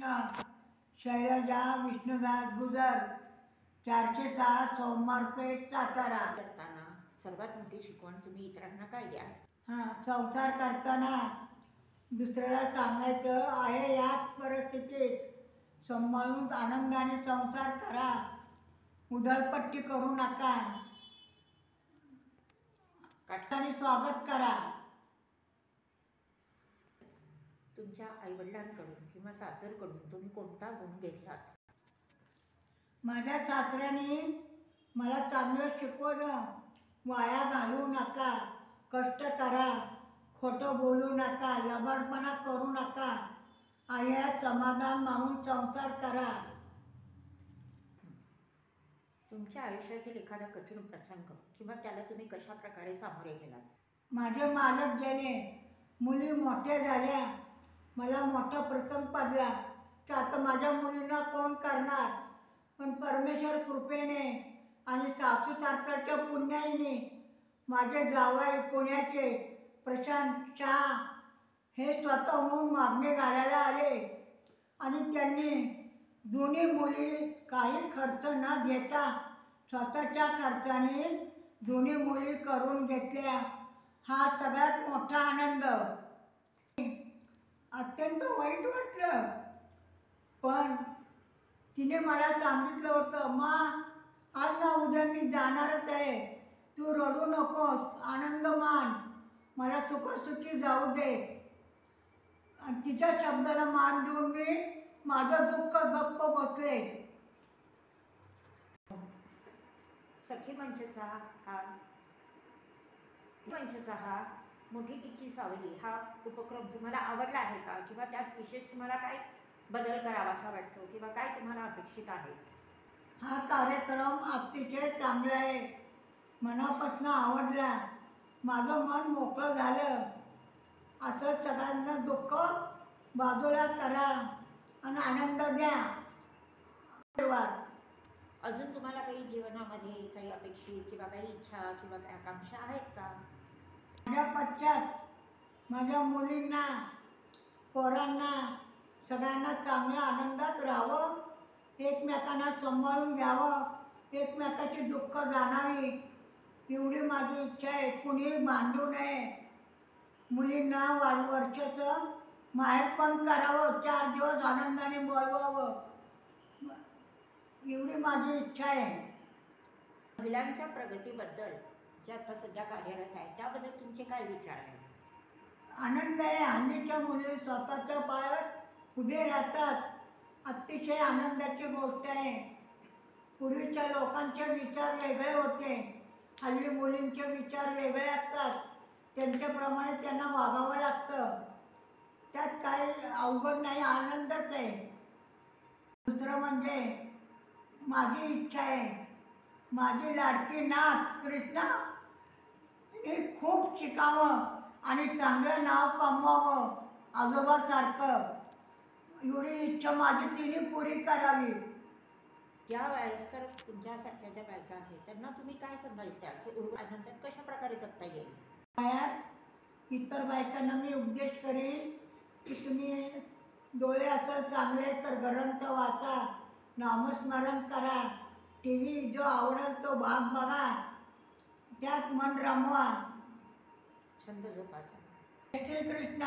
कृष्ण शैलजा विष्णुदास गुजर 406 सोमवारपेठ सातारा। करताना सर्वात मोठी शिकवण तुम्ही इतरांना काय द्याल? संसार करताना दुसऱ्याला सांगायचं आहे याच परिस्थितीत सांभाळून आनंदाने संसार करा, उधळपट्टी करू नका, काटाने स्वागत करा। तुमच्या आईवडिलांकडून किंवा सासरकडून तुम्ही कोणता गुण घेतलात? माझ्या सासऱ्याने मला चांगलं शिकवलं, वाया घालवू नका, कष्ट करा, खोटं बोलू नका, लबाडपणा करू नका, आईला समाधान मानून संसार करा। तुमच्या आयुष्यातील एखादा कठीण प्रसंग किंवा त्याला तुम्ही कशा प्रकारे सामोरे गेलात? माझे मालक गेले, मुली मोठ्या झाल्या, मला मोठा प्रसंग पडला की आता माझ्या मुलींना कोण करणार, पण परमेश्वर कृपेने आणि सासू सासऱ्याच्या पुण्याईने माझे जावई पुण्याचे प्रशांत शाह हे स्वतःहून मागणी घालायला आले आणि त्यांनी दोन्ही मुली काही खर्च न घेता स्वतःच्या खर्चाने दोन्ही मुली करून घेतल्या। हा सगळ्यात मोठा आनंद। अत्यंत वाईट वाटलं, पण तिने मला सांगितलं होतं, माँ आज ना उद्या मी जाणारच आहे, तू रडू नकोस, आनंद मान, मला सुखसुखी जाऊ दे। आणि तिच्या शब्दाला मान देऊन मी माझं दुःख गप्प बसले। सखी मंचचा हा मोठीची सावली हा उपक्रम तुम्हाला आवडला आहे का, किंवा त्यात विशेष तुम्हाला काय बदल करावासा वाटतो किंवा काय तुम्हाला अपेक्षित आहे? हा कार्यक्रम अतिशय चांगला आहे, मनापासून आवडला, माझं मन मोकळं झालं। असं सगळ्यांना दुःख बाजूला करा आणि आनंद द्या। धन्यवाद। अजून तुम्हाला काही जीवनामध्ये काही अपेक्षित किंवा काही इच्छा किंवा काही आकांक्षा आहेत का? माझ्या पश्चात माझ्या मुलींना, पोरांना सगळ्यांना चांगल्या आनंदात राहावं, एकमेकांना सांभाळून घ्यावं, एकमेकाची दुःख जाणावी, एवढी माझी इच्छा आहे। कुणी भांडू नये, मुलींना वर्षाचं माहेरपण करावं, 4 दिवस आनंदाने बोलवावं, एवढी माझी इच्छा आहे। महिलांच्या प्रगतीबद्दल जे आता सध्या कार्यरत आहे त्याबद्दल तुमचे काय विचार आहेत? आनंद आहे, हल्लीच्या मुली स्वतःच्या पायावर उभे राहतात, अतिशय आनंदाची गोष्ट आहे। पूर्वीच्या लोकांचे विचार वेगळे होते, हल्ली मुलींचे विचार वेगळे असतात, त्यांच्याप्रमाणे त्यांना वागावं लागतं, त्यात काही अवघड नाही, आनंदच आहे। दुसरं म्हणजे माझी इच्छा आहे, माझी लाडकी नात कृष्णा हे खूप शिकावं आणि चांगलं नाव कमवावं आजोबासारखं, एवढी इच्छा माझी तिने पुरी करावी। या वयस्कर तुमच्यासारख्या ज्या बायका आहेत त्यांना तुम्ही काय संदेश द्याल की आनंदात कशा प्रकारे जगता येईल? वयात इतर बायकांना मी उपदेश करीन की तुम्ही डोळे असं चांगले तर ग्रंथ वाचा, नामस्मरण करा, TV जो आवडेल तो भाग बघा, त्यात मन रमवा, छंद जोपासा। श्री कृष्ण।